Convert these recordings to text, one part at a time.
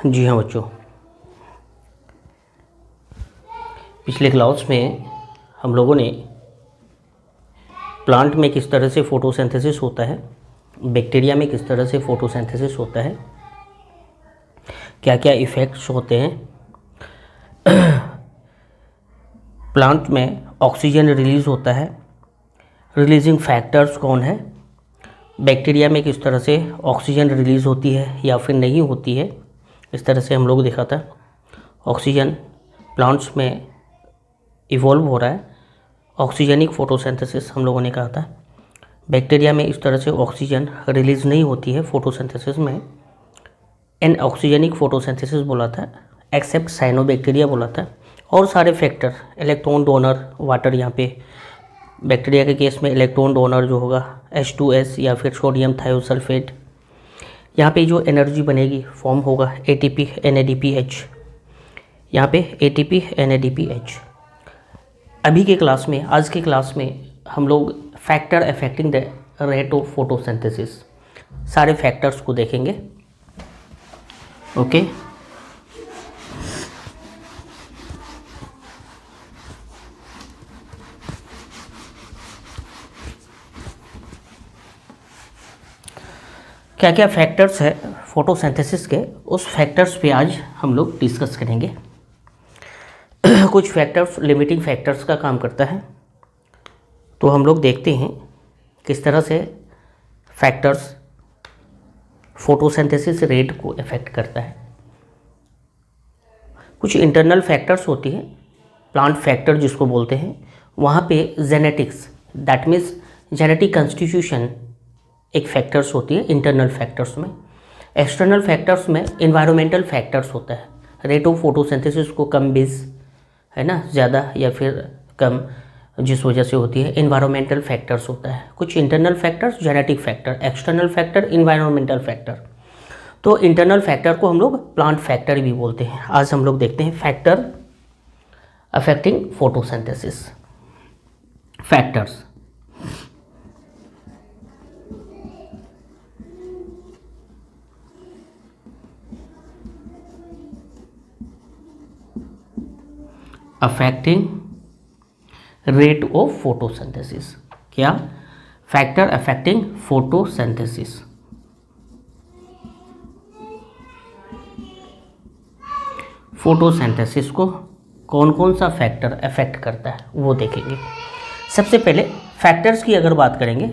जी हाँ बच्चों, पिछले क्लास में हम लोगों ने प्लांट में किस तरह से फोटोसिंथेसिस होता है, बैक्टीरिया में किस तरह से फोटोसिंथेसिस होता है, क्या क्या इफ़ेक्ट्स होते हैं, प्लांट में ऑक्सीजन रिलीज़ होता है, रिलीजिंग फैक्टर्स कौन है, बैक्टीरिया में किस तरह से ऑक्सीजन रिलीज़ होती है या फिर नहीं होती है, इस तरह से हम लोग देखा था। ऑक्सीजन प्लांट्स में इवॉल्व हो रहा है, ऑक्सीजनिक फोटोसिंथेसिस हम लोगों ने कहा था। बैक्टीरिया में इस तरह से ऑक्सीजन रिलीज़ नहीं होती है फोटोसिंथेसिस में, एन ऑक्सीजनिक फोटोसिंथेसिस बोला था, एक्सेप्ट साइनोबैक्टीरिया बोला था। और सारे फैक्टर, इलेक्ट्रॉन डोनर, वाटर, यहाँ पे बैक्टीरिया के केस में इलेक्ट्रॉन डोनर जो होगा H2S या फिर सोडियम थायोसल्फेट, यहाँ पे जो एनर्जी बनेगी फॉर्म होगा ATP NADPH, यहाँ पे ATP NADPH। अभी के क्लास में, आज के क्लास में हम लोग factor affecting the rate of photosynthesis, सारे फैक्टर्स को देखेंगे। ओके, क्या क्या फैक्टर्स है फोटोसिंथेसिस के, उस फैक्टर्स पे आज हम लोग डिस्कस करेंगे। कुछ फैक्टर्स लिमिटिंग फैक्टर्स का काम करता है, तो हम लोग देखते हैं किस तरह से फैक्टर्स फोटोसिंथेसिस रेट को इफेक्ट करता है। कुछ इंटरनल फैक्टर्स होती है, प्लांट फैक्टर जिसको बोलते हैं, वहाँ पे genetics, that means genetic constitution एक फैक्टर्स होती है इंटरनल फैक्टर्स में। एक्सटर्नल फैक्टर्स में इन्वायरमेंटल फैक्टर्स होता है, रेट ऑफ फोटोसिंथेसिस को कम बेस है ना, ज़्यादा या फिर कम जिस वजह से होती है, इन्वायरमेंटल फैक्टर्स होता है। कुछ internal factors, genetic factor, external factor, environmental factor. तो इंटरनल फैक्टर को हम लोग प्लांट फैक्टर भी बोलते हैं। आज हम लोग देखते हैं factor affecting photosynthesis. Factors, affecting rate of photosynthesis. क्या? Factor affecting photosynthesis. फोटोसिंथेसिस को कौन कौन सा फैक्टर अफेक्ट करता है वो देखेंगे। सबसे पहले फैक्टर्स की अगर बात करेंगे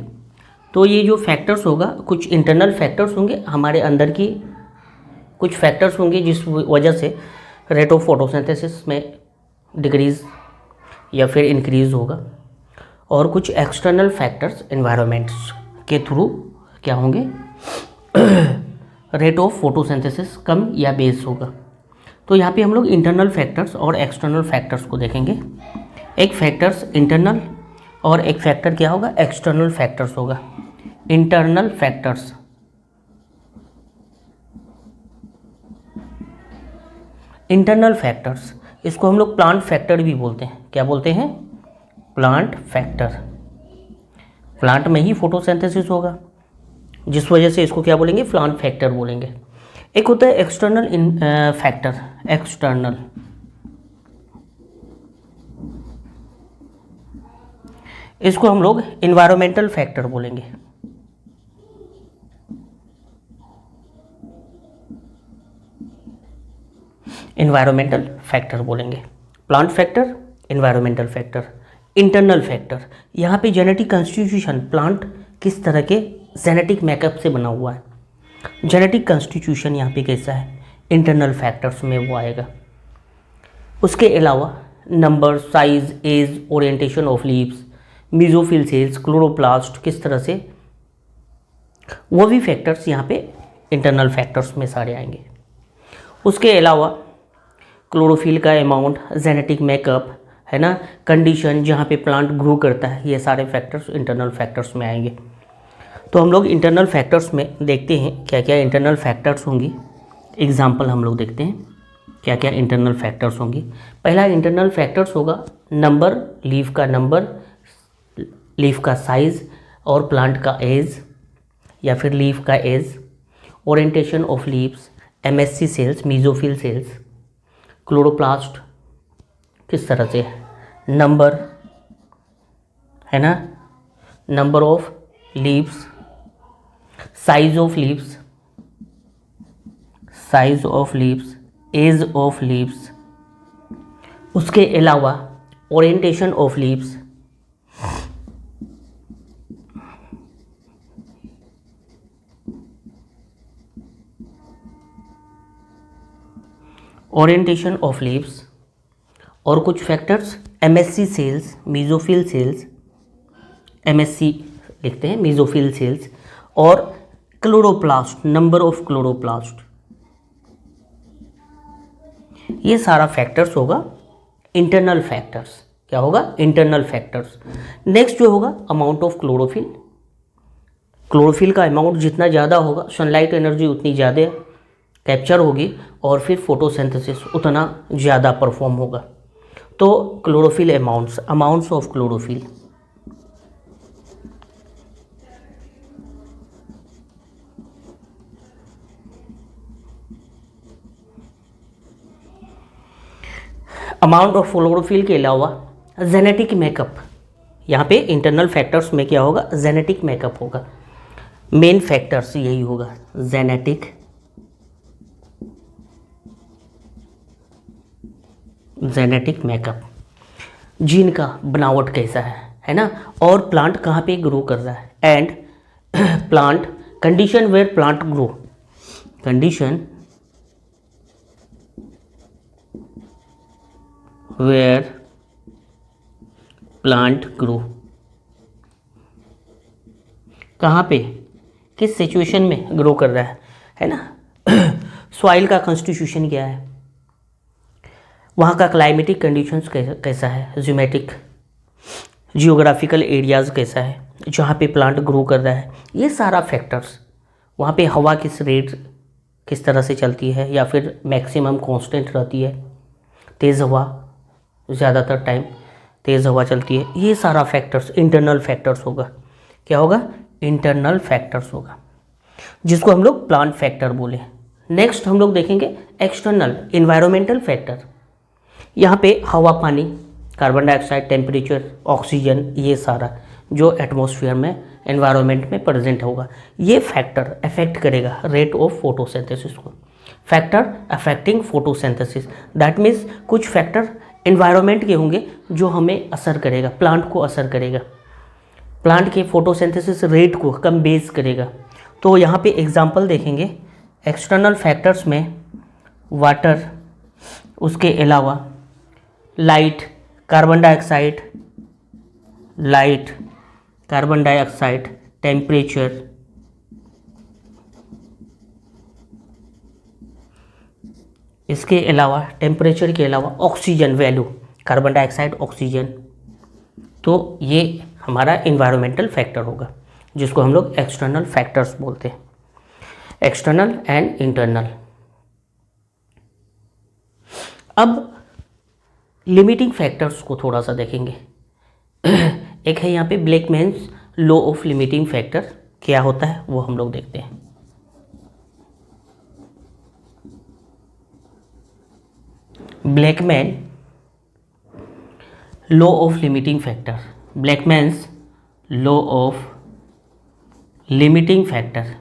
तो ये जो फैक्टर्स होगा, कुछ इंटरनल फैक्टर्स होंगे, हमारे अंदर की कुछ फैक्टर्स होंगे जिस वजह से रेट ऑफ फोटोसिंथेसिस में डिक्रीज़ या फिर इंक्रीज़ होगा, और कुछ एक्सटर्नल फैक्टर्स एनवायरनमेंट्स के थ्रू क्या होंगे, रेट ऑफ फोटोसिंथेसिस कम या बेस होगा। तो यहाँ पे हम लोग इंटरनल फैक्टर्स और एक्सटर्नल फैक्टर्स को देखेंगे। एक फैक्टर्स इंटरनल और एक फैक्टर क्या होगा, एक्सटर्नल फैक्टर्स होगा। इंटरनल फैक्टर्स, इंटरनल फैक्टर्स, इसको हम लोग प्लांट फैक्टर भी बोलते हैं। क्या बोलते हैं? Plant factor. प्लांट में ही फोटोसिंथेसिस होगा, जिस वजह से इसको क्या बोलेंगे, प्लांट फैक्टर बोलेंगे। एक होता है एक्सटर्नल फैक्टर, एक्सटर्नल, इसको हम लोग इन्वायरमेंटल फैक्टर बोलेंगे। इन्वायरमेंटल फैक्टर बोलेंगे। Plant factor, environmental factor. Internal factor, यहाँ पे जेनेटिक कंस्टिट्यूशन, प्लांट किस तरह के जेनेटिक मेकअप से बना हुआ है, जेनेटिक कंस्टिट्यूशन यहाँ पे कैसा है, इंटरनल फैक्टर्स में वो आएगा। उसके अलावा number, size, age, orientation of leaves, mesophyll cells, chloroplast, किस तरह से, वो भी फैक्टर्स यहाँ पे इंटरनल फैक्टर्स में सारे आएंगे। उसके अलावा क्लोरोफिल का अमाउंट, जेनेटिक मेकअप है ना, कंडीशन जहाँ पे प्लांट ग्रो करता है, ये सारे फैक्टर्स इंटरनल फैक्टर्स में आएंगे। तो हम लोग इंटरनल फैक्टर्स में देखते हैं क्या क्या इंटरनल फैक्टर्स होंगी। एग्जाम्पल हम लोग देखते हैं क्या क्या इंटरनल फैक्टर्स होंगी। पहला इंटरनल फैक्टर्स होगा नंबर, लीफ का नंबर, लीफ का साइज़ और प्लांट का एज या फिर लीफ का age, orientation of leaves, MSC cells, mesophyll cells, chloroplast किस तरह से, नंबर है ना, number of leaves, size of leaves, size of leaves, age of leaves, उसके अलावा orientation of leaves, orientation of leaves, और कुछ factors MSC cells, mesophyll cells, MSC लिखते हैं, मीजोफिल सेल्स, और क्लोरोप्लास्ट, नंबर ऑफ क्लोरोप्लास्ट, ये सारा फैक्टर्स होगा इंटरनल फैक्टर्स। क्या होगा, इंटरनल फैक्टर्स। नेक्स्ट जो होगा अमाउंट ऑफ क्लोरोफिल, क्लोरोफिल का अमाउंट जितना ज़्यादा होगा सनलाइट एनर्जी उतनी ज़्यादा कैप्चर होगी और फिर फोटोसिंथेसिस उतना ज़्यादा परफॉर्म होगा। तो chlorophyll amounts, amounts of chlorophyll, amount of chlorophyll के अलावा जेनेटिक मेकअप, यहाँ पे इंटरनल फैक्टर्स में क्या होगा, जेनेटिक मेकअप होगा। मेन फैक्टर्स यही होगा, जेनेटिक मेकअप, जीन का बनावट कैसा है ना, और प्लांट कहाँ पे ग्रो कर रहा है, and plant condition where plant grow, condition where plant grow, कहाँ पे, किस सिचुएशन में ग्रो कर रहा है ना। सॉइल का कॉन्स्टिट्यूशन क्या है, वहाँ का क्लाइमेटिक कंडीशंस कैसा है, ज्योमेटिक जियोग्राफिकल एरियाज़ कैसा है जहाँ पे प्लांट ग्रो कर रहा है, ये सारा फैक्टर्स। वहाँ पे हवा किस रेट किस तरह से चलती है या फिर मैक्सिमम कांस्टेंट रहती है, तेज़ हवा, ज़्यादातर टाइम तेज़ हवा चलती है, ये सारा फैक्टर्स इंटरनल फैक्टर्स होगा। क्या होगा, इंटरनल फैक्टर्स होगा, जिसको हम लोग प्लांट फैक्टर बोले। नेक्स्ट हम लोग देखेंगे एक्सटर्नल इन्वायरमेंटल फैक्टर। यहाँ पे हवा, पानी, कार्बन डाइऑक्साइड, टेम्परेचर, ऑक्सीजन, ये सारा जो एटमॉस्फेयर में एनवायरनमेंट में प्रेजेंट होगा, ये फैक्टर अफेक्ट करेगा रेट ऑफ फोटोसिंथेसिस को। Factor affecting photosynthesis, that means कुछ फैक्टर एनवायरनमेंट के होंगे जो हमें असर करेगा, प्लांट को असर करेगा, प्लांट के फोटोसिंथेसिस रेट को कम बेस करेगा। तो यहाँ पे एग्जांपल देखेंगे एक्सटर्नल फैक्टर्स में वाटर, उसके अलावा लाइट, कार्बन डाइऑक्साइड, टेम्परेचर, इसके अलावा टेम्परेचर के अलावा oxygen value, carbon dioxide, oxygen. तो ये हमारा इन्वायरमेंटल फैक्टर होगा जिसको हम लोग एक्सटर्नल फैक्टर्स बोलते हैं, एक्सटर्नल एंड इंटरनल। अब लिमिटिंग फैक्टर्स को थोड़ा सा देखेंगे। एक है यहाँ पे Blackman's law of limiting factor, क्या होता है वो हम लोग देखते हैं। Blackman law of limiting factor, Blackman's law of limiting factor.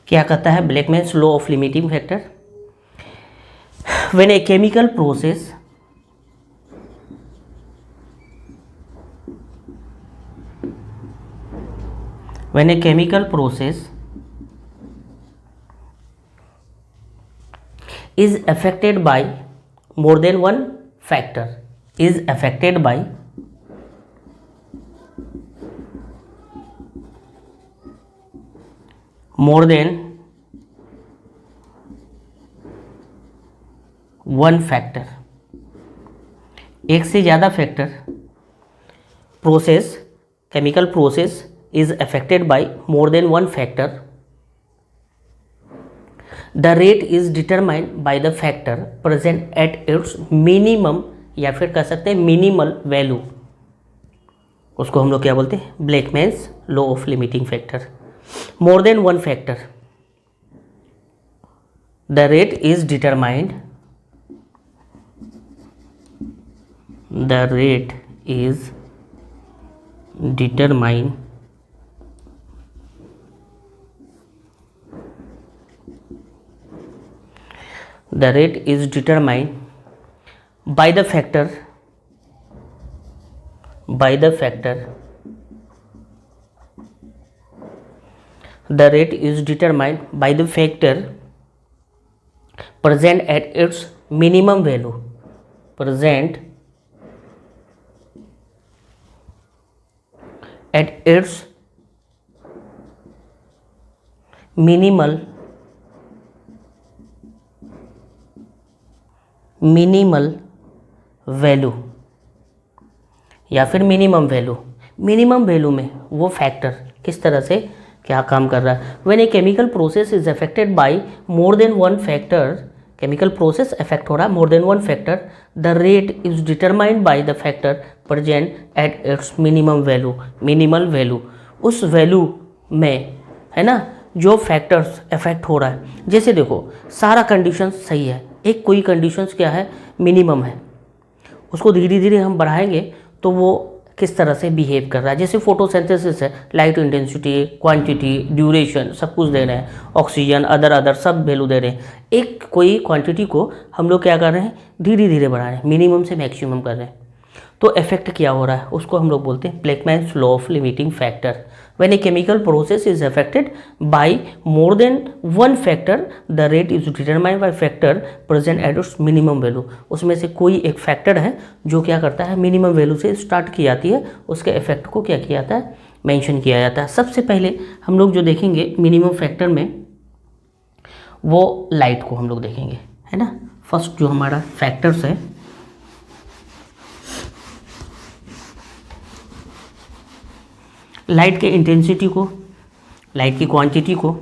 क्या कहता है Blackman's law of limiting factor? When a chemical process is affected by more than one factor, is affected by more than one factor, एक से ज़्यादा factor, process, chemical process is affected by more than one factor, the rate is determined by the factor present at its minimum या फिर कह सकते हैं minimal value, उसको हम लोग क्या बोलते हैं, Blackman's law of limiting factor. More than one factor, the rate is determined, the rate is determined by the factor the rate is determined by the factor present at its minimum value, present at its minimal value या फिर minimum value. Minimum value में वो factor किस तरह से क्या काम कर रहा है। When a chemical process is affected by more than one factor, chemical process affect हो रहा है मोर than one factor, the rate is determined by the factor present at its minimum value, minimal value, उस value में, है ना, जो factors affect हो रहा है। जैसे देखो सारा कंडीशंस सही है, एक कोई कंडीशंस क्या है, मिनिमम है, उसको धीरे धीरे हम बढ़ाएंगे तो वो किस तरह से बिहेव कर रहा है। जैसे फोटोसिंथेसिस है, लाइट इंटेंसिटी, क्वांटिटी, ड्यूरेशन सब कुछ दे रहे हैं, ऑक्सीजन अदर सब वैल्यू दे रहे हैं। एक कोई क्वांटिटी को हम लोग क्या कर रहे हैं, धीरे धीरे बढ़ा रहे हैं, मिनिमम से मैक्सिमम कर रहे हैं, तो इफेक्ट क्या हो रहा है, उसको हम लोग बोलते हैं Blackman's law of limiting factor. When a chemical process is affected by more than one factor, the rate is determined by factor present at its minimum value. उसमें से कोई एक फैक्टर है जो क्या करता है, मिनिमम वैल्यू से स्टार्ट की जाती है, उसके इफेक्ट को क्या किया जाता है, मेंशन किया जाता है। सबसे पहले हम लोग जो देखेंगे मिनिमम फैक्टर में, वो लाइट को हम लोग देखेंगे, है ना। फर्स्ट जो हमारा फैक्टर्स है, लाइट के इंटेंसिटी को, लाइट की क्वांटिटी को,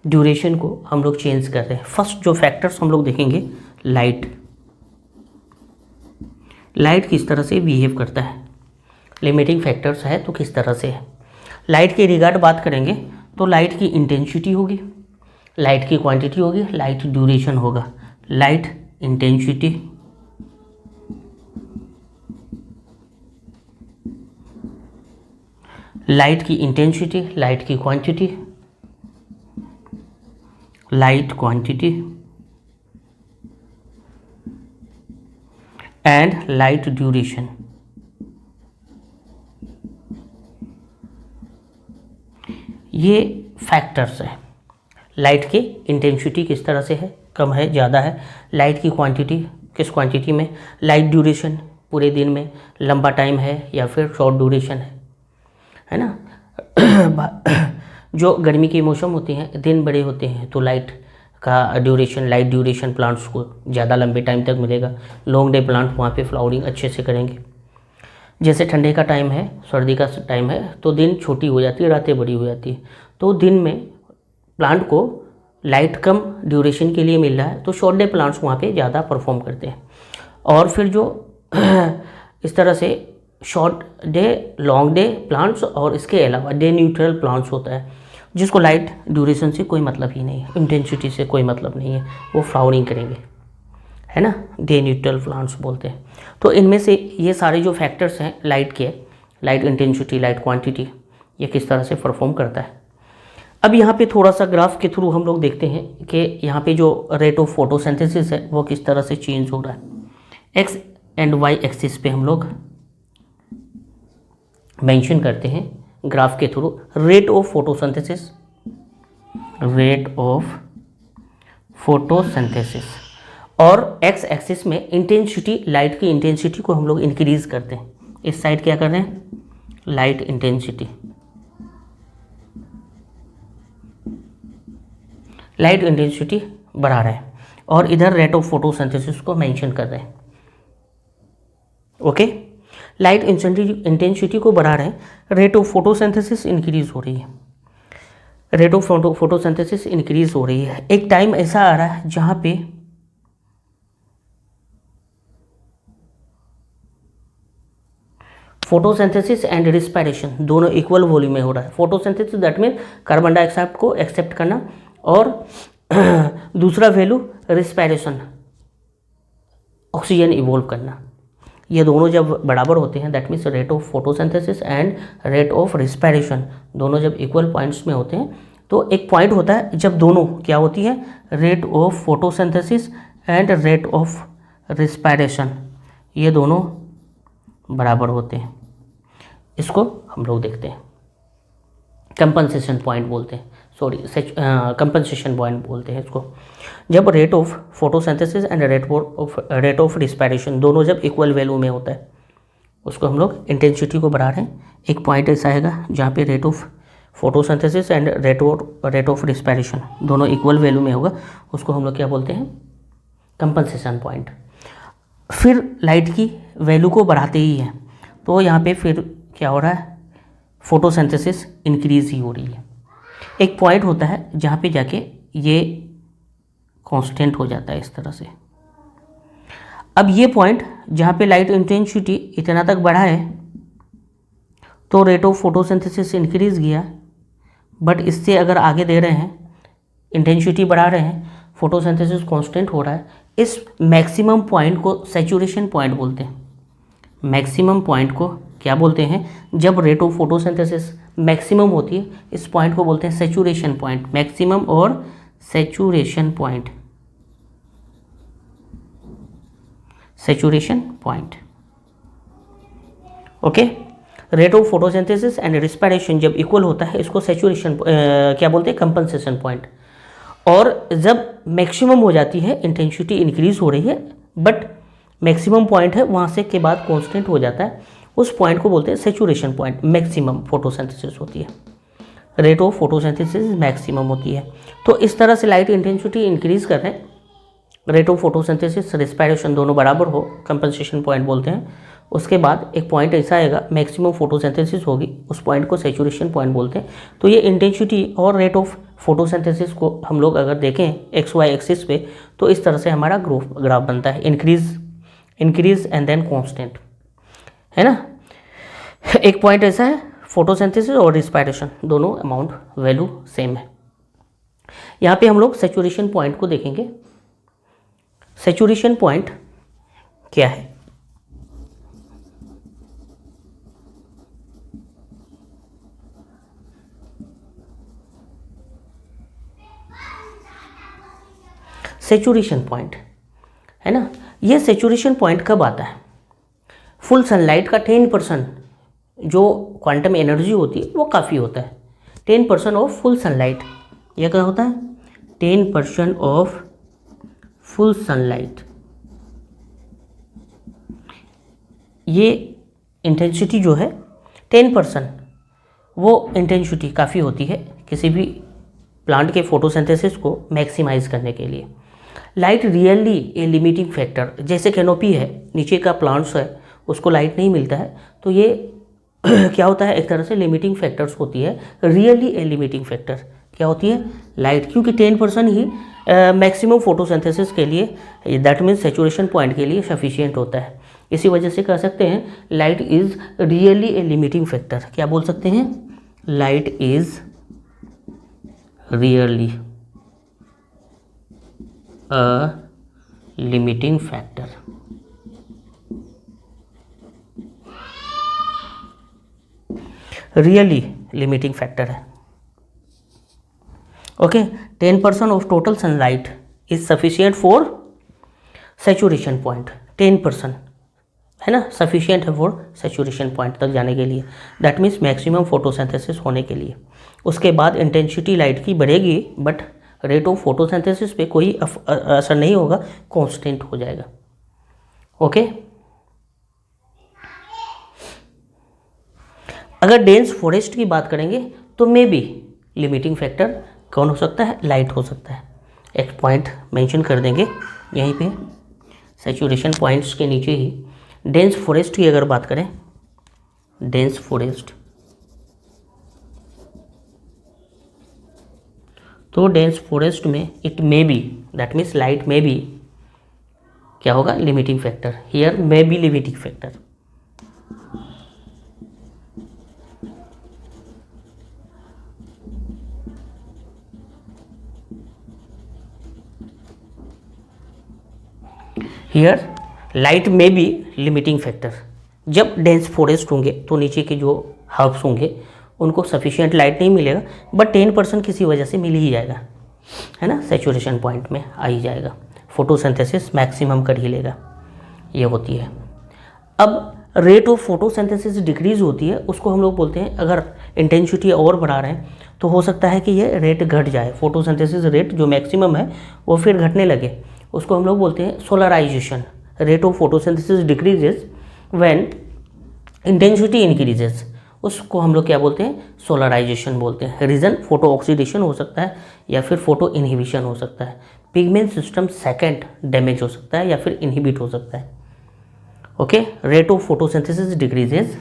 ड्यूरेशन को हम लोग चेंज कर रहे हैं। फर्स्ट जो फैक्टर्स हम लोग देखेंगे, लाइट किस तरह से बिहेव करता है, लिमिटिंग फैक्टर्स है तो किस तरह से है। लाइट के रिगार्ड बात करेंगे तो लाइट की इंटेंसिटी होगी, लाइट की क्वांटिटी होगी, लाइट ड्यूरेशन होगा। लाइट इंटेंसिटी, लाइट की इंटेंसिटी, लाइट की quantity, light quantity and light duration. ये फैक्टर्स है। लाइट की इंटेंसिटी किस तरह से है, कम है, ज़्यादा है। लाइट की क्वांटिटी, किस क्वांटिटी में। लाइट ड्यूरेशन, पूरे दिन में लंबा टाइम है या फिर शॉर्ट ड्यूरेशन है ना। जो गर्मी के मौसम होते हैं, दिन बड़े होते हैं तो लाइट ड्यूरेशन प्लांट्स को ज़्यादा लंबे टाइम तक मिलेगा। लॉन्ग डे प्लांट वहाँ पे फ्लावरिंग अच्छे से करेंगे। जैसे ठंडे का टाइम है, सर्दी का टाइम है, तो दिन छोटी हो जाती है, रातें बड़ी हो जाती है, तो दिन में प्लांट को लाइट कम ड्यूरेशन के लिए मिल रहा है, तो शॉर्ट डे प्लांट्स वहाँ पे ज़्यादा परफॉर्म करते हैं। और फिर जो इस तरह से short day, long day plants और इसके अलावा डे न्यूट्रल प्लांट्स होता है, जिसको लाइट ड्यूरेशन से कोई मतलब ही नहीं है, इंटेंसिटी से कोई मतलब नहीं है, वो फ्लावरिंग करेंगे, है ना, डे न्यूट्रल प्लांट्स बोलते हैं। तो इनमें से ये सारे जो फैक्टर्स हैं लाइट के, लाइट इंटेंसिटी, लाइट क्वांटिटी, ये किस तरह से परफॉर्म करता है। अब यहाँ पे थोड़ा सा ग्राफ के थ्रू हम लोग देखते हैं कि यहाँ पे जो रेट ऑफ फोटोसिंथेसिस है वो किस तरह से चेंज हो रहा है। एक्स एंड वाई एक्सिस पे हम लोग मेंशन करते हैं ग्राफ के through rate of photosynthesis, rate of photosynthesis, और एक्स एक्सिस में इंटेंसिटी, लाइट की इंटेंसिटी को हम लोग इंक्रीज करते हैं। इस साइड क्या कर रहे हैं, लाइट इंटेंसिटी, लाइट इंटेंसिटी बढ़ा रहे हैं, और इधर रेट ऑफ फोटोसिंथेसिस को मेंशन कर रहे हैं। ओके, लाइट इंटेंसिटी को बढ़ा रहे हैं, रेट ऑफ फोटोसिंथेसिस इंक्रीज हो रही है, रेट ऑफ फोटोसिंथेसिस इंक्रीज हो रही है। एक टाइम ऐसा आ रहा है जहाँ पे फोटोसिंथेसिस एंड रिस्पायरेशन दोनों इक्वल वॉल्यूम में हो रहा है। Photosynthesis that mean carbon dioxide को एक्सेप्ट करना, और दूसरा वैल्यू रिस्पायरेशन, ऑक्सीजन इवोल्व करना। ये दोनों जब बराबर होते हैं that means rate of photosynthesis and rate of respiration दोनों जब इक्वल पॉइंट्स में होते हैं, तो एक पॉइंट होता है जब दोनों क्या होती है, rate of photosynthesis and rate of respiration, ये दोनों बराबर होते हैं। इसको हम लोग देखते हैं कंपनसेशन पॉइंट बोलते हैं, सॉरी कंपनसेशन पॉइंट बोलते हैं इसको। जब rate of photosynthesis and rate of respiration दोनों जब इक्वल वैल्यू में होता है, उसको हम लोग इंटेंसिटी को बढ़ा रहे हैं। एक पॉइंट ऐसा आएगा जहाँ पे rate of photosynthesis and rate of respiration दोनों इक्वल वैल्यू में होगा, उसको हम लोग क्या बोलते हैं, कंपनसेशन पॉइंट। फिर लाइट की वैल्यू को बढ़ाते ही हैं तो यहाँ पे फिर क्या हो रहा है, फोटोसिंथेसिस इंक्रीज ही हो रही है। एक पॉइंट होता है जहाँ पे जाके ये कांस्टेंट हो जाता है इस तरह से। अब ये पॉइंट जहाँ पे लाइट इंटेंसिटी इतना तक बढ़ा है तो रेट ऑफ फोटोसिंथेसिस इंक्रीज गया, बट इससे अगर आगे दे रहे हैं, इंटेंसिटी बढ़ा रहे हैं, फोटोसिंथेसिस कांस्टेंट हो रहा है, इस मैक्सिमम पॉइंट को सैचुरेशन पॉइंट बोलते हैं। मैक्सिमम पॉइंट को क्या बोलते हैं, जब रेट ऑफ फोटोसिंथेसिस मैक्सिमम होती है, इस पॉइंट को बोलते हैं सैचुरेशन पॉइंट। मैक्सिमम और saturation point, saturation point, okay. Rate of photosynthesis and respiration जब इक्वल होता है, इसको सैचुरेशन क्या बोलते हैं, कंपनसेशन पॉइंट। और जब मैक्सिमम हो जाती है, इंटेंसिटी इंक्रीज हो रही है बट मैक्सिमम पॉइंट है वहाँ से के बाद कांस्टेंट हो जाता है, उस पॉइंट को बोलते हैं सैचुरेशन पॉइंट। मैक्सिमम फोटोसिंथेसिस होती है, रेट ऑफ फोटोसिंथेसिस मैक्सिमम होती है। तो इस तरह से लाइट इंटेंसिटी इंक्रीज कर रहे हैं, रेट ऑफ फोटोसिंथेसिस रिस्पायरेशन दोनों बराबर हो, कंपनसेशन पॉइंट बोलते हैं। उसके बाद एक पॉइंट ऐसा आएगा, मैक्सिमम फोटोसिंथेसिस होगी, उस पॉइंट को सैचुरेशन पॉइंट बोलते हैं। तो ये इंटेंसिटी और रेट ऑफ फोटोसिंथेसिस को हम लोग अगर देखें एक्स वाई एक्सिस पे, तो इस तरह से हमारा ग्राफ बनता है, इंक्रीज एंड देन कांस्टेंट, है ना। एक पॉइंट ऐसा है, फोटोसिंथेसिस और रिस्पायरेशन दोनों अमाउंट वैल्यू सेम है। यहाँ पे हम लोग सैचुरेशन पॉइंट को देखेंगे। सैचुरेशन पॉइंट क्या है, सैचुरेशन पॉइंट है ना। ये सैचुरेशन पॉइंट कब आता है, फुल सनलाइट का 10% जो क्वांटम एनर्जी होती है वो काफ़ी होता है। 10% ऑफ फुल सनलाइट, यह क्या होता है, 10% ऑफ फुल सनलाइट, ये इंटेंसिटी जो है 10%, वो इंटेंसिटी काफ़ी होती है किसी भी प्लांट के फोटोसिंथेसिस को मैक्सिमाइज करने के लिए। Light really a limiting factor, जैसे कैनोपी है, नीचे का प्लांट्स है, उसको लाइट नहीं मिलता है, तो ये क्या होता है, एक तरह से लिमिटिंग फैक्टर्स होती है। रियली ए लिमिटिंग फैक्टर क्या होती है, लाइट, क्योंकि 10% ही मैक्सिमम फोटोसिंथेसिस के लिए, दैट मीन्स सैचुरेशन पॉइंट के लिए सफिशिएंट होता है। इसी वजह से कह सकते हैं light is really a limiting factor. क्या बोल सकते हैं, light is really a limiting factor. Really limiting factor है, okay. 10% of total sunlight is sufficient for saturation point, 10% है ना, सफिशिएंट है फॉर सैचुरेशन पॉइंट तक जाने के लिए, दैट मीन्स मैक्सिमम फोटोसिंथेसिस होने के लिए। उसके बाद इंटेंसिटी लाइट की बढ़ेगी बट रेट ऑफ फोटोसिंथेसिस पे कोई असर नहीं होगा, कांस्टेंट हो जाएगा, ओके। अगर डेंस फॉरेस्ट की बात करेंगे तो मे बी लिमिटिंग फैक्टर कौन हो सकता है, लाइट हो सकता है। एक पॉइंट मेंशन कर देंगे यहीं पे, सैचुरेशन पॉइंट्स के नीचे ही। डेंस फॉरेस्ट की अगर बात करें, डेंस फॉरेस्ट, तो डेंस फॉरेस्ट में it may be, that means light may be क्या होगा, limiting factor. Here may be limiting factor, here light में बी लिमिटिंग फैक्टर। जब डेंस फॉरेस्ट होंगे तो नीचे के जो हर्ब्स होंगे उनको सफिशिएंट लाइट नहीं मिलेगा, बट 10% किसी वजह से मिल ही जाएगा, है ना, सेचुरेशन पॉइंट में आ ही जाएगा, फोटोसिंथेसिस मैक्सिमम कर ही लेगा, ये होती है। अब रेट ऑफ फोटोसिंथेसिस डिक्रीज होती है, उसको हम लोग बोलते हैं, अगर इंटेंसिटी और बढ़ा रहे हैं तो हो सकता है कि ये रेट घट जाए, फोटोसिंथेसिस रेट जो मैक्सिमम है वो फिर घटने लगे, उसको हम लोग बोलते हैं solarization. Rate of photosynthesis decreases when intensity increases, उसको हम लोग क्या बोलते हैं, सोलराइजेशन बोलते हैं। रीज़न फोटो ऑक्सीडेशन हो सकता है या फिर फोटो इनहिबिशन हो सकता है, पिगमेंट सिस्टम सेकेंड डैमेज हो सकता है या फिर इनहिबिट हो सकता है। Okay, rate of photosynthesis decreases.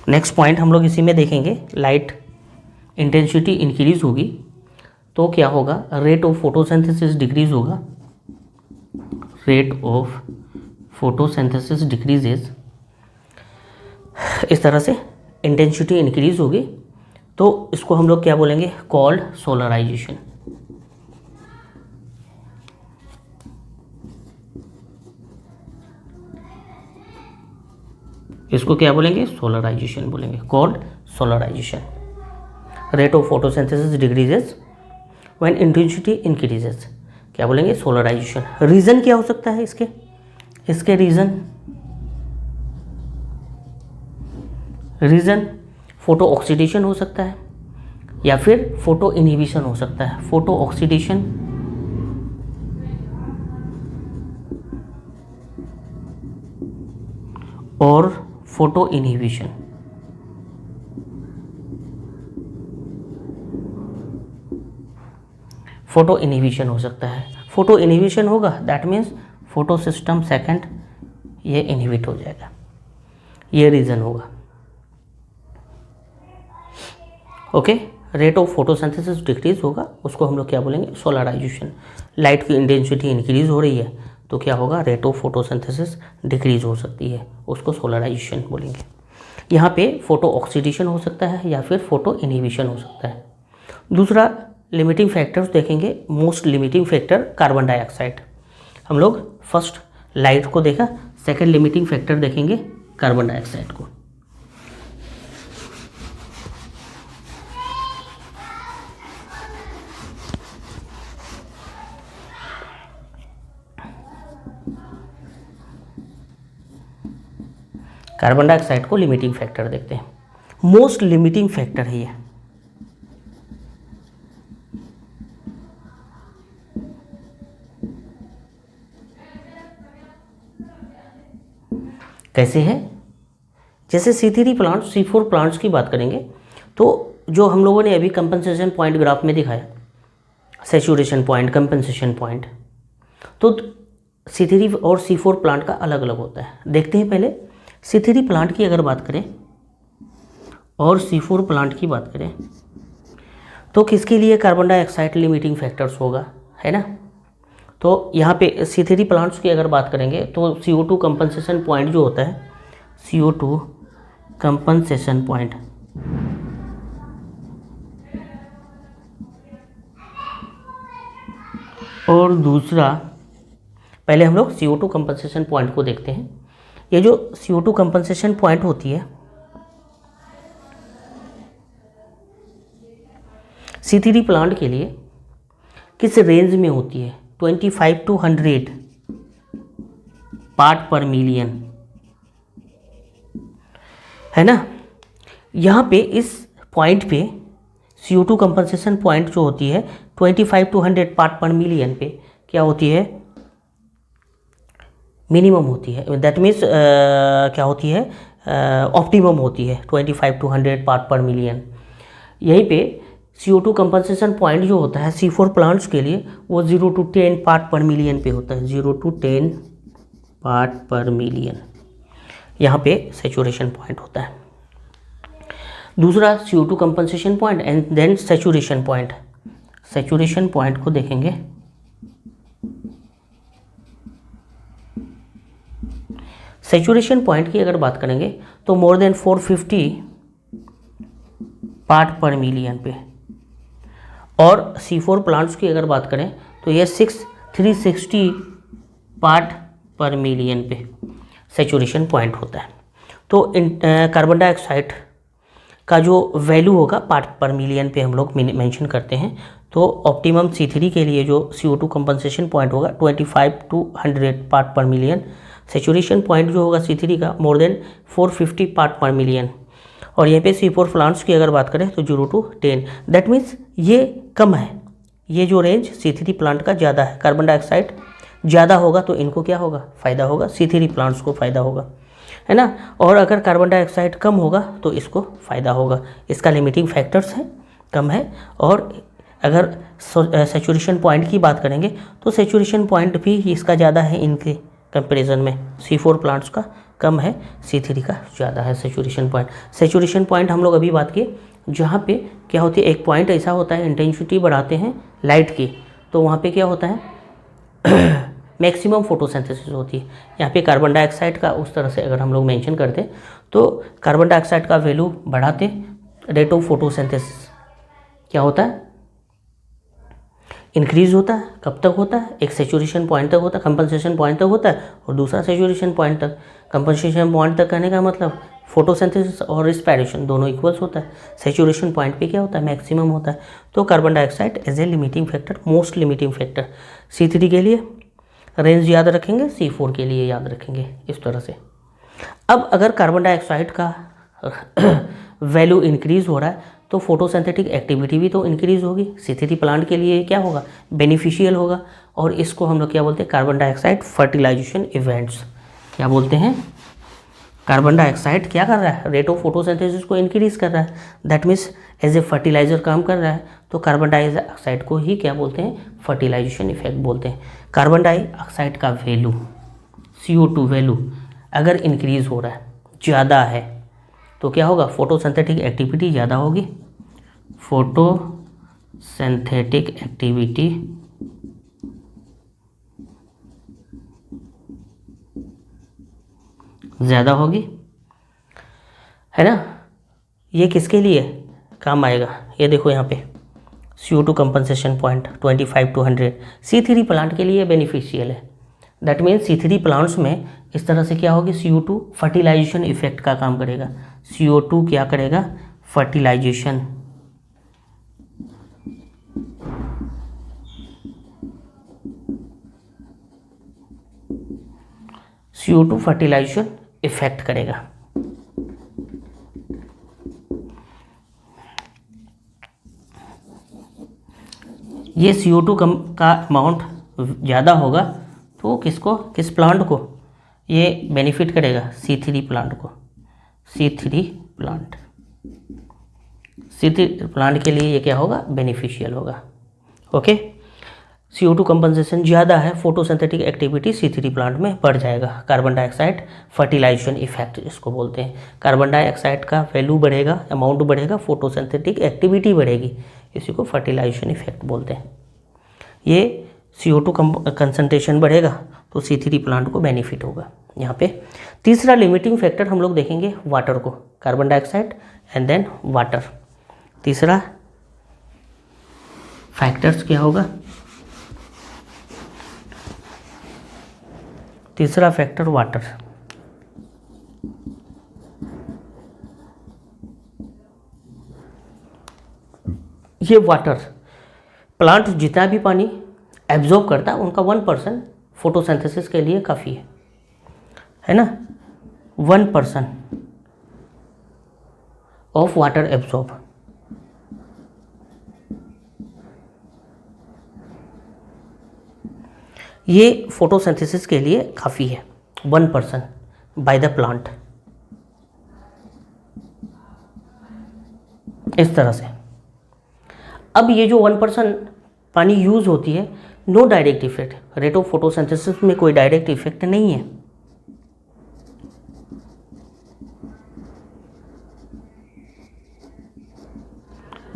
Next point हम लोग इसी में देखेंगे, लाइट इंटेंसिटी इंक्रीज होगी तो क्या होगा, रेट ऑफ फोटोसिंथेसिस डिक्रीज होगा, रेट ऑफ फोटोसिंथेसिस डिक्रीजेज। इस तरह से इंटेंसिटी इंक्रीज होगी तो इसको हम लोग क्या बोलेंगे, कॉल्ड सोलराइजेशन। इसको क्या बोलेंगे, सोलराइजेशन बोलेंगे, called solarization. Rate of photosynthesis decreases when intensity increases, क्या बोलेंगे, सोलराइजेशन। रीज़न क्या हो सकता है इसके रीज़न फोटो ऑक्सीडेशन हो सकता है या फिर फोटो इनहिबिशन हो सकता है, फोटो ऑक्सीडेशन और फोटो इनहिबिशन। फोटो इनहिबिशन हो सकता है, फोटो इनहिबिशन होगा that means photo system second ये इनहिबिट हो जाएगा, ये रीज़न होगा। Okay, rate of photosynthesis decrease होगा, उसको हम लोग क्या बोलेंगे, सोलराइजेशन। लाइट की इंटेंसिटी इंक्रीज हो रही है तो क्या होगा, रेट ऑफ फोटोसिंथेसिस डिक्रीज हो सकती है, उसको सोलराइजेशन बोलेंगे। यहाँ पे फोटो ऑक्सीडेशन हो सकता है या फिर फोटो इनहिबिशन हो सकता है। दूसरा लिमिटिंग फैक्टर्स देखेंगे, most limiting factor carbon dioxide. हम लोग फर्स्ट लाइट को देखा, सेकंड लिमिटिंग फैक्टर देखेंगे कार्बन डाइऑक्साइड को। कार्बन डाइऑक्साइड को लिमिटिंग फैक्टर देखते हैं, मोस्ट लिमिटिंग फैक्टर है ये। कैसे है, जैसे C3 प्लांट, C4 प्लांट्स की बात करेंगे तो जो हम लोगों ने अभी कंपनसेशन पॉइंट ग्राफ में दिखाया, सैचुरेशन पॉइंट, कंपनसेशन पॉइंट, तो C3 और C4 प्लांट का अलग अलग होता है। देखते हैं पहले C3 प्लांट की अगर बात करें और C4 प्लांट की बात करें तो किसके लिए कार्बन डाइऑक्साइड लिमिटिंग फैक्टर्स होगा, है ना। तो यहाँ पे C3 प्लांट्स की अगर बात करेंगे तो CO2 कंपनसेशन पॉइंट जो होता है, CO2 कंपनसेशन पॉइंट, और दूसरा पहले हम लोग CO2 कंपनसेशन पॉइंट को देखते हैं। ये जो CO2 कंपनसेशन पॉइंट होती है C3 प्लांट के लिए किस रेंज में होती है, 25 to 100 पार्ट पर मिलियन, है ना। यहाँ पे इस पॉइंट पे CO2 कंपनसेशन पॉइंट जो होती है 25 to 100 पार्ट पर मिलियन पे क्या होती है, मिनिमम होती है, दैट मीन्स क्या होती है, ऑप्टिमम होती है 25 to 100 पार्ट पर मिलियन। यहीं पे CO2 कंपनसेशन पॉइंट जो होता है C4 प्लांट्स के लिए वो 0 to 10 पार्ट पर मिलियन पे होता है, 0 to 10 पार्ट पर मिलियन, यहाँ पे सैचुरेशन पॉइंट होता है। दूसरा CO2 compensation point and then saturation point. Saturation point को देखेंगे, सैचुरेशन पॉइंट की अगर बात करेंगे तो more than 450 part per million पे, और C4 प्लांट्स की अगर बात करें तो ये 6 360 पार्ट पर मिलियन पे सेचुरेशन पॉइंट होता है। तो कार्बन डाइऑक्साइड का जो वैल्यू होगा पार्ट पर मिलियन पे हम लोग मेंशन करते हैं। तो ऑप्टिमम C3 के लिए जो CO2 कंपनसेशन पॉइंट होगा 25 to 100 part per million. Saturation point जो होगा C3 का मोर देन 450 पार्ट पर मिलियन। और यहाँ पे C4 प्लांट्स की अगर बात करें तो 0 to 10, दैट मीन्स ये कम है। ये जो रेंज C3 प्लांट का ज़्यादा है, कार्बन डाइऑक्साइड ज़्यादा होगा तो इनको क्या होगा, फ़ायदा होगा, C3 प्लांट्स को फ़ायदा होगा, है ना। और अगर कार्बन डाइऑक्साइड कम होगा तो इसको फ़ायदा होगा। इसका लिमिटिंग फैक्टर्स है, कम है। और अगर सेचुरेशन पॉइंट की बात करेंगे तो सेचुरेशन पॉइंट भी इसका ज़्यादा है इनके कंपैरिजन में। C4 प्लांट्स का कम है, C3 का ज़्यादा है सेचुरेशन पॉइंट। सेचुरेशन पॉइंट हम लोग अभी बात किए जहाँ पे क्या होती है, एक पॉइंट ऐसा होता है इंटेंसिटी बढ़ाते हैं लाइट की, तो वहाँ पे क्या होता है मैक्सिमम फोटोसिंथेसिस होती है। यहाँ पे कार्बन डाइऑक्साइड का उस तरह से अगर हम लोग मेंशन करते तो कार्बन डाइऑक्साइड का वैल्यू बढ़ाते, रेट ऑफ फोटोसिंथेसिस क्या होता है, इंक्रीज होता है। कब तक होता है, एक सेचुरेशन पॉइंट तक होता है, कंपनसेशन पॉइंट तक होता है, और दूसरा सेचुरेशन पॉइंट तक। कंपनसेशन पॉइंट तक कहने का मतलब फोटोसिंथेसिस और रिस्पायरेशन दोनों इक्वल्स होता है। सेचुरेशन पॉइंट पे क्या होता है, मैक्सिमम होता है। तो carbon dioxide as a limiting factor, most limiting factor. C3 के लिए रेंज याद रखेंगे, C4 के लिए याद रखेंगे, इस तरह से। अब अगर कार्बन डाइऑक्साइड का वैल्यू इंक्रीज हो रहा है तो फोटोसिंथेटिक एक्टिविटी भी तो इंक्रीज होगी। C3 प्लांट के लिए क्या होगा, बेनिफिशियल होगा। और इसको हम लोग क्या बोलते हैं, कार्बन डाइऑक्साइड फर्टिलाइजेशन इवेंट्स। क्या बोलते हैं, कार्बन डाइऑक्साइड क्या कर रहा है, रेट ऑफ फोटोसिंथेसिस को इंक्रीज कर रहा है, that means as a fertilizer काम कर रहा है। तो कार्बन डाइऑक्साइड को ही क्या बोलते हैं, फर्टिलाइजेशन इफेक्ट बोलते हैं। कार्बन डाइऑक्साइड का वैल्यू, CO2 वैल्यू अगर इंक्रीज हो रहा है, ज़्यादा है, तो क्या होगा, फोटोसिंथेटिक एक्टिविटी ज़्यादा होगी। फोटोसिंथेटिक एक्टिविटी ज़्यादा होगी, है ना। ये किसके लिए काम आएगा, ये देखो यहाँ पे CO2 compensation point 25 to 100 C3 plant के लिए बेनिफिशियल है। दैट मीन्स C3 प्लांट्स में इस तरह से क्या होगी, CO2 फर्टिलाइजेशन इफेक्ट का काम करेगा। CO2 क्या करेगा, फर्टिलाइजेशन। CO2 फर्टिलाइजेशन इफेक्ट करेगा। ये CO2 कम का अमाउंट ज़्यादा होगा तो किसको, किस प्लांट को ये बेनिफिट करेगा, C3 प्लांट को। C3 प्लांट के लिए ये क्या होगा, बेनिफिशियल होगा। ओके, CO2 कंपनसेशन ज़्यादा है, फोटोसिंथेटिक एक्टिविटी C3 प्लांट में बढ़ जाएगा। कार्बन डाइऑक्साइड फर्टिलाइजेशन इफेक्ट इसको बोलते हैं। कार्बन डाइऑक्साइड का वैल्यू बढ़ेगा, अमाउंट बढ़ेगा, फोटोसिंथेटिक एक्टिविटी बढ़ेगी, इसी को फर्टिलाइजेशन इफेक्ट बोलते हैं। ये CO2 कंसंट्रेशन बढ़ेगा तो C3 प्लांट को बेनिफिट होगा। यहाँ पे तीसरा लिमिटिंग फैक्टर हम लोग देखेंगे वाटर को, carbon dioxide and then water. तीसरा फैक्टर्स क्या होगा, तीसरा फैक्टर वाटर। ये वाटर प्लांट जितना भी पानी एब्जॉर्ब करता है उनका 1% फोटोसिंथेसिस के लिए काफ़ी है ना। 1% ऑफ वाटर एब्जॉर्ब, ये फोटोसिंथेसिस के लिए काफ़ी है, 1% बाय द प्लांट, इस तरह से। अब ये जो 1% पानी यूज़ होती है, no direct effect, rate of photosynthesis में कोई डायरेक्ट इफेक्ट नहीं है,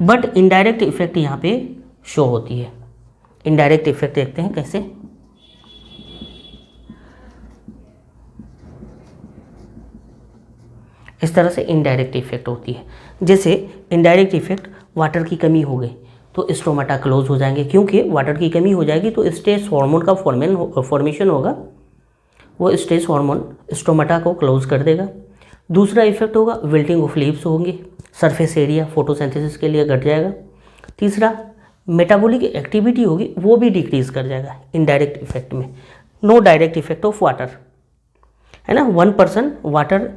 बट इनडायरेक्ट इफेक्ट यहाँ पे शो होती है। इनडायरेक्ट इफेक्ट देखते हैं कैसे, इस तरह से इनडायरेक्ट इफेक्ट होती है। जैसे इनडायरेक्ट इफेक्ट, वाटर की कमी हो गई तो स्टोमाटा क्लोज हो जाएंगे, क्योंकि वाटर की कमी हो जाएगी तो स्ट्रेस हार्मोन का फॉर्मेशन होगा, वो स्ट्रेस हार्मोन स्टोमाटा को क्लोज कर देगा। दूसरा इफेक्ट होगा विल्टिंग ऑफ लीव्स होंगे, सरफेस एरिया फोटोसिंथेसिस के लिए घट जाएगा। तीसरा मेटाबॉलिक एक्टिविटी होगी, वो भी डिक्रीज कर जाएगा इनडायरेक्ट इफेक्ट में। No direct effect of water, है ना। 1% वाटर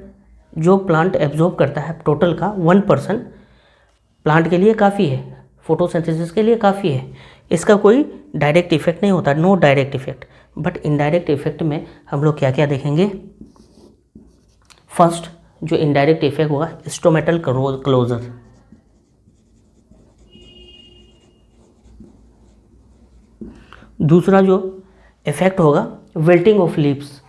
जो प्लांट एब्जॉर्ब करता है टोटल का, 1% प्लांट के लिए काफ़ी है, फोटोसिंथेसिस के लिए काफ़ी है। इसका कोई डायरेक्ट इफेक्ट नहीं होता, no direct effect. But indirect effect में हम लोग क्या क्या देखेंगे। फर्स्ट जो इनडायरेक्ट इफेक्ट होगा स्टोमेटल क्लोजर, दूसरा जो इफेक्ट होगा विल्टिंग ऑफ लीव्स,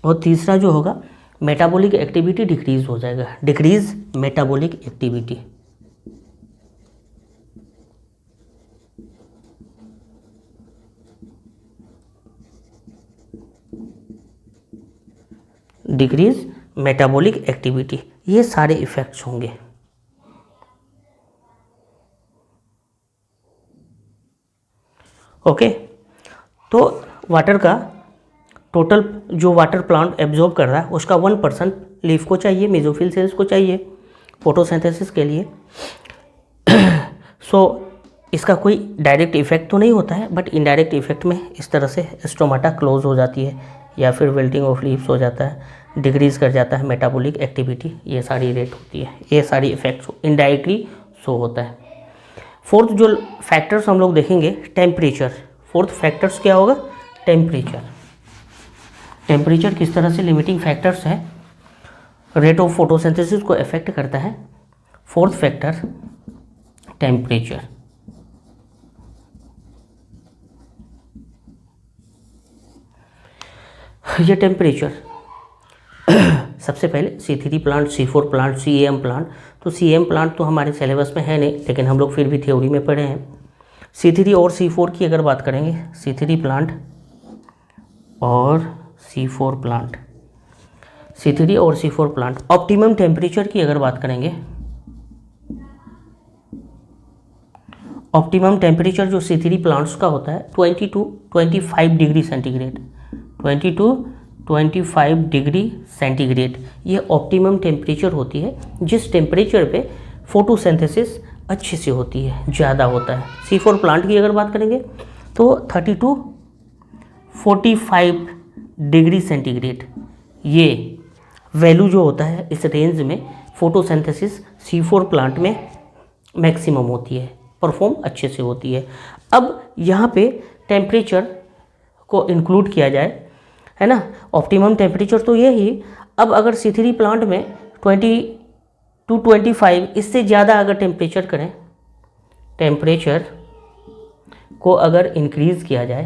और तीसरा जो होगा मेटाबॉलिक एक्टिविटी डिक्रीज हो जाएगा, decrease metabolic activity. Decrease metabolic activity, ये सारे इफेक्ट्स होंगे। ओके, तो वाटर का टोटल जो वाटर प्लांट एब्जॉर्ब कर रहा है उसका 1% लीफ को चाहिए, मेसोफिल सेल्स को चाहिए फोटोसिंथेसिस के लिए। सो इसका कोई डायरेक्ट इफेक्ट तो नहीं होता है, बट इनडायरेक्ट इफेक्ट में इस तरह से स्टोमाटा क्लोज हो जाती है या फिर विल्टिंग ऑफ लीव्स हो जाता है, डिक्रीज कर जाता है मेटाबॉलिक एक्टिविटी, ये सारी रेट होती है, ये सारी इफेक्ट्स इनडायरेक्टली शो होता है। फोर्थ जो फैक्टर्स हम लोग देखेंगे टेम्परेचर। फोर्थ फैक्टर्स क्या होगा, टेम्परेचर। टेम्परेचर किस तरह से लिमिटिंग फैक्टर्स है, रेट ऑफ फोटोसिंथेसिस को अफेक्ट करता है। Fourth factor temperature. ये टेम्परेचर सबसे पहले C3 plant, C4 plant, CAM plant. तो CAM प्लांट तो हमारे सिलेबस में है नहीं, लेकिन हम लोग फिर भी थ्योरी में पढ़े हैं। C3 और C4 की अगर बात करेंगे, C3 प्लांट और C4 प्लांट, C3 और C4 प्लांट। ऑप्टिमम टेम्परेचर की अगर बात करेंगे, ऑप्टिमम टेम्परेचर जो C3 प्लांट्स का होता है 20 to 25 degree centigrade, 20 to 25 degree centigrade, ये ऑप्टिमम टेम्परेचर होती है जिस टेम्परेचर पे फोटोसिंथेसिस अच्छे से होती है, ज़्यादा होता है। C4 प्लांट की अगर बात करेंगे तो 30 to 45 डिग्री सेंटीग्रेड, ये वैल्यू जो होता है इस रेंज में फोटोसिंथेसिस C4 प्लांट में मैक्सिमम होती है, परफॉर्म अच्छे से होती है। अब यहाँ पे टेम्परेचर को इंक्लूड किया जाए, है ना, ऑप्टिमम टेम्परेचर तो ये ही। अब अगर C3 प्लांट में 20 to 25 इससे ज़्यादा अगर टेम्परेचर करें, टेम्परेचर को अगर इंक्रीज़ किया जाए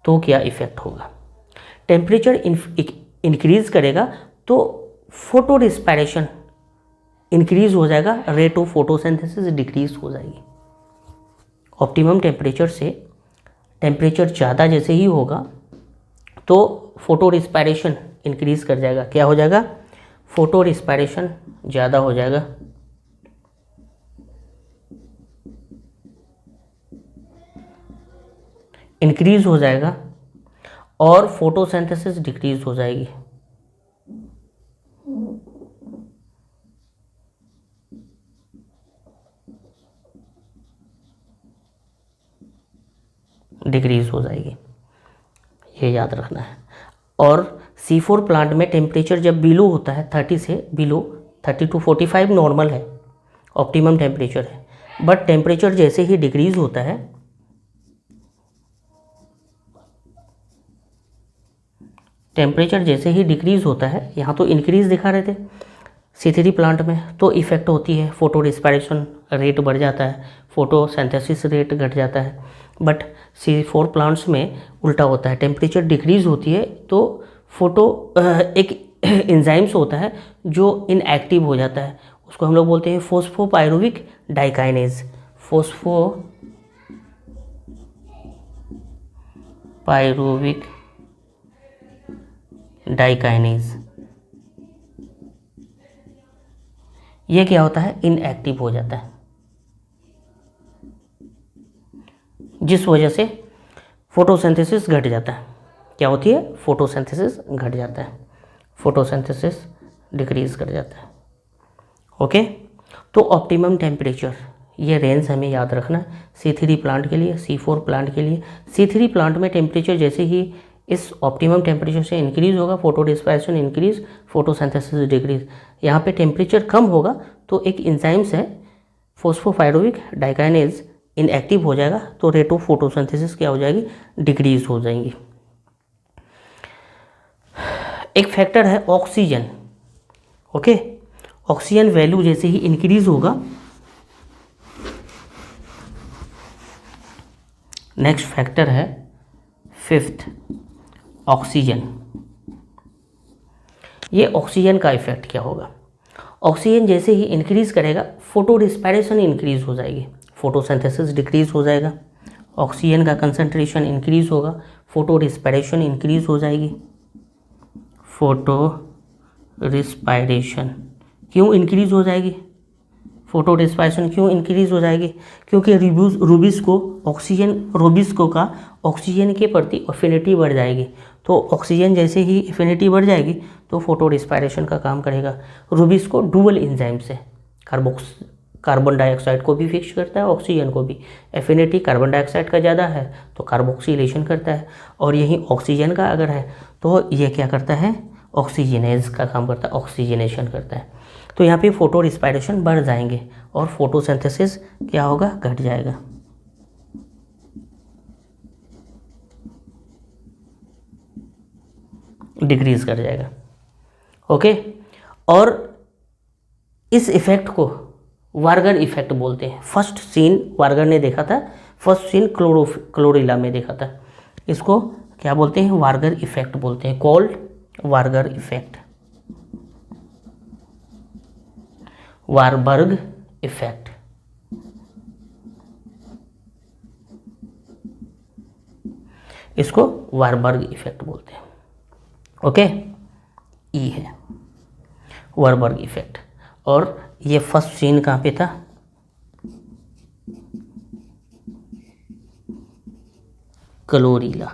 तो क्या इफ़ेक्ट होगा। टेम्परेचर इंक्रीज़ करेगा तो फोटो रिस्पायरेशन इंक्रीज़ हो जाएगा, रेट ऑफ फोटोसिंथेसिस डिक्रीज हो जाएगी। ऑप्टिमम टेम्परेचर से टेम्परेचर ज़्यादा जैसे ही होगा तो फोटो रिस्पायरेशन इंक्रीज़ कर जाएगा, क्या हो जाएगा, फोटो रिस्पायरेशन ज़्यादा हो जाएगा। इंक्रीज़ हो जाएगा और फोटोसिंथेसिस डिक्रीज हो जाएगी। डिक्रीज हो जाएगी, ये याद रखना है। और C4 प्लांट में टेम्परेचर जब बिलो होता है 30 से बिलो, 30 to 45 नॉर्मल है, ऑप्टिमम टेम्परेचर है। बट टेम्परेचर जैसे ही डिक्रीज होता है, टेम्परेचर जैसे ही डिक्रीज होता है, यहाँ तो इंक्रीज दिखा रहे थे C3 प्लांट में, तो इफ़ेक्ट होती है, फोटो रिस्पायरेशन रेट बढ़ जाता है, फोटोसिंथेसिस रेट घट जाता है। बट C4 प्लांट्स में उल्टा होता है, टेम्परेचर डिक्रीज होती है तो फोटो एक एंजाइम्स होता है जो इनएक्टिव हो जाता है, उसको हम लोग बोलते हैं फोस्फोपाइरुविक डाइकाइनेज, फोस्फोपाइरुविक डाइकाइनेज। ये क्या होता है, इनएक्टिव हो जाता है, जिस वजह से फोटोसिंथेसिस घट जाता है। क्या होती है, फोटोसिंथेसिस घट जाता है, फोटोसिंथेसिस डिक्रीज कर जाता है। ओके, तो ऑप्टिमम टेम्परेचर, ये रेंज हमें याद रखना है C3 प्लांट के लिए, C4 प्लांट के लिए। C3 प्लांट में टेम्परेचर जैसे ही इस ऑप्टिमम टेम्परेचर से इंक्रीज होगा, photo dispersion increase, photosynthesis decrease. यहाँ पे टेम्परेचर कम होगा तो एक एंजाइम्स है फॉस्फोपाइरुविक डाइकाइनेज इनएक्टिव हो जाएगा, तो रेट ऑफ फोटोसिंथेसिस क्या हो जाएगी, डिक्रीज हो जाएंगी। एक फैक्टर है ऑक्सीजन। ओके, ऑक्सीजन वैल्यू जैसे ही इंक्रीज होगा, नेक्स्ट फैक्टर है फिफ्थ, ऑक्सीजन। ये ऑक्सीजन का इफेक्ट क्या होगा, ऑक्सीजन जैसे ही इंक्रीज करेगा फोटो रिस्पायरेशन इंक्रीज हो जाएगी, फोटोसिंथेसिस डिक्रीज हो जाएगा। ऑक्सीजन का कंसंट्रेशन इंक्रीज होगा, फोटो रिस्पायरेशन इंक्रीज हो जाएगी। फोटो रिस्पायरेशन क्यों इंक्रीज हो जाएगी, फोटो रिस्पायरेशन क्यों इंक्रीज हो जाएगी, क्योंकि रोबिस्को का ऑक्सीजन के प्रति एफिनिटी बढ़ जाएगी। तो ऑक्सीजन जैसे ही एफिनिटी बढ़ जाएगी तो फोटो रिस्पायरेशन का काम करेगा। रोबिस्को डुअल एंजाइम से कार्बन डाइऑक्साइड को भी फिक्स करता है, ऑक्सीजन को भी। एफिनिटी कार्बन डाइऑक्साइड का ज़्यादा है तो कार्बोक्सिलेशन करता है, और यही ऑक्सीजन का अगर है तो ये क्या करता है, ऑक्सीजनेज का काम करता है, ऑक्सीजनेशन करता है। तो यहाँ पे फोटो रिस्पायरेशन बढ़ जाएंगे और फोटोसिंथेसिस क्या होगा, घट जाएगा। डिक्रीज कर जाएगा। ओके, और इस इफेक्ट को वार्गर इफेक्ट बोलते हैं। फर्स्ट सीन वार्गर ने देखा था, फर्स्ट सीन क्लोरेला में देखा था। इसको क्या बोलते हैं, वार्गर इफेक्ट बोलते हैं, कॉल्ड वार्गर इफेक्ट, वारबर्ग इफेक्ट। इसको वारबर्ग इफेक्ट बोलते हैं। ओके, ई है वारबर्ग इफेक्ट। और ये फर्स्ट सीन कहाँ पे था, क्लोरीला।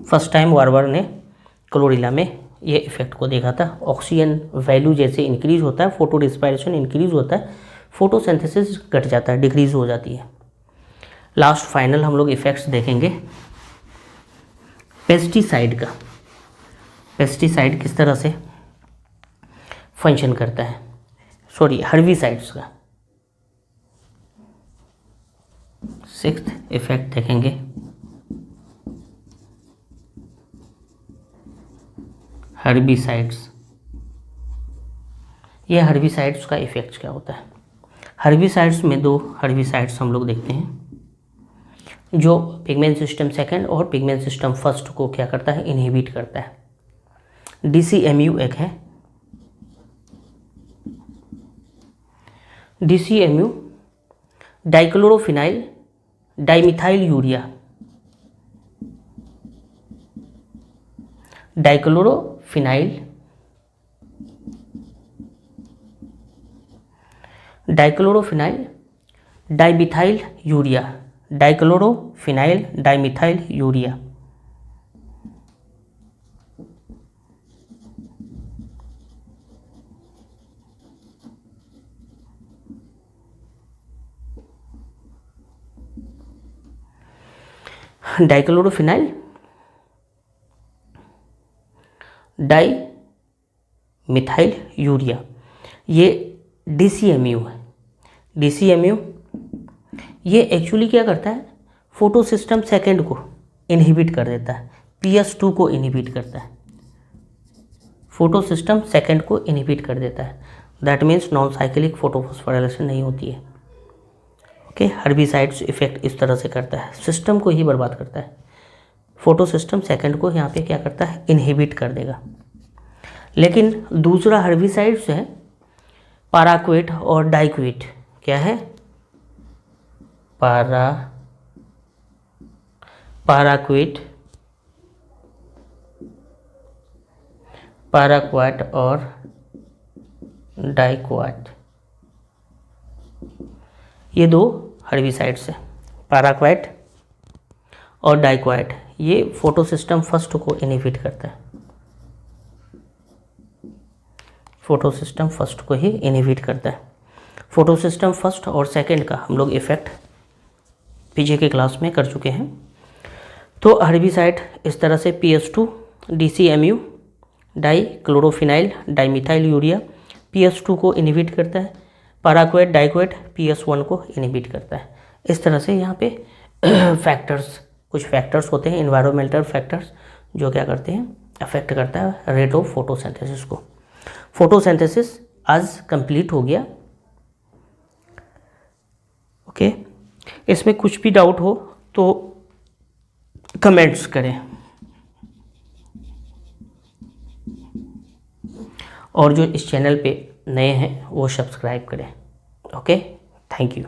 फर्स्ट टाइम वारबर्ग ने क्लोरीला में ये इफेक्ट को देखा था। ऑक्सीजन वैल्यू जैसे इंक्रीज होता है, फोटो रिस्पायरेशन इंक्रीज होता है, फोटोसिंथेसिस घट जाता है, डिक्रीज हो जाती है। लास्ट फाइनल हम लोग इफेक्ट्स देखेंगे पेस्टिसाइड का। पेस्टिसाइड किस तरह से फंक्शन करता है, सॉरी हर्बिसाइड्स का। सिक्स्थ इफेक्ट देखेंगे हर्बिसाइड्स। ये हर्बिसाइड्स का इफेक्ट क्या होता है, हर्बिसाइड्स में दो हर्बिसाइड्स हम लोग देखते हैं जो पिगमेंट सिस्टम सेकंड और पिगमेंट सिस्टम फर्स्ट को क्या करता है, इनहिबिट करता है। DCMU एक है, DCMU dichlorophenyl dimethyl urea, dichlorophenyl dimethyl urea, dichlorophenyl dimethyl urea. Dichlorophenyl dimethyl urea, ये DCMU है। DCMU ये एक्चुअली क्या करता है, फोटो सिस्टम सेकेंड को इनहिबिट कर देता है, PS2 को इनहिबिट करता है, फोटो सिस्टम सेकेंड को इनहिबिट कर देता है। That means non cyclic photophosphorylation नहीं होती है। ओके, हर्बिसाइड्स इफेक्ट इस तरह से करता है, सिस्टम को ही बर्बाद करता है। फोटो सिस्टम सेकेंड को यहाँ पे क्या करता है, इनहिबिट कर देगा। लेकिन दूसरा हर्बिसाइड्स है पाराक्वेट और डाइक्वेट। क्या है, पाराक्वेट पैराक्वाट और डाइक्वाट, ये दो हर्बिसाइड्स हैं। पैराक्वाट और डाइक्वाट ये फोटोसिस्टम फर्स्ट को इनहिबिट करता है, फोटोसिस्टम फर्स्ट को ही इनहिबिट करता है। फोटोसिस्टम फर्स्ट और सेकंड का हम लोग इफेक्ट पीछे के क्लास में कर चुके हैं। तो हर्बिसाइड इस तरह से PS2 DCMU dichlorophenyl dimethylurea PS2 को इनहिबिट करता है। पैराक्वाट डाइक्वाट PS1 को इनहिबिट करता है। इस तरह से यहाँ पे फैक्टर्स, कुछ फैक्टर्स होते हैं इन्वायरमेंटल फैक्टर्स, जो क्या करते हैं, अफेक्ट करता है रेट ऑफ फोटोसिंथेसिस को। फोटोसिंथेसिस आज कंप्लीट हो गया। ओके, इसमें कुछ भी डाउट हो तो कमेंट्स करें, और जो इस चैनल पे नए हैं वो सब्सक्राइब करें। Okay, thank you.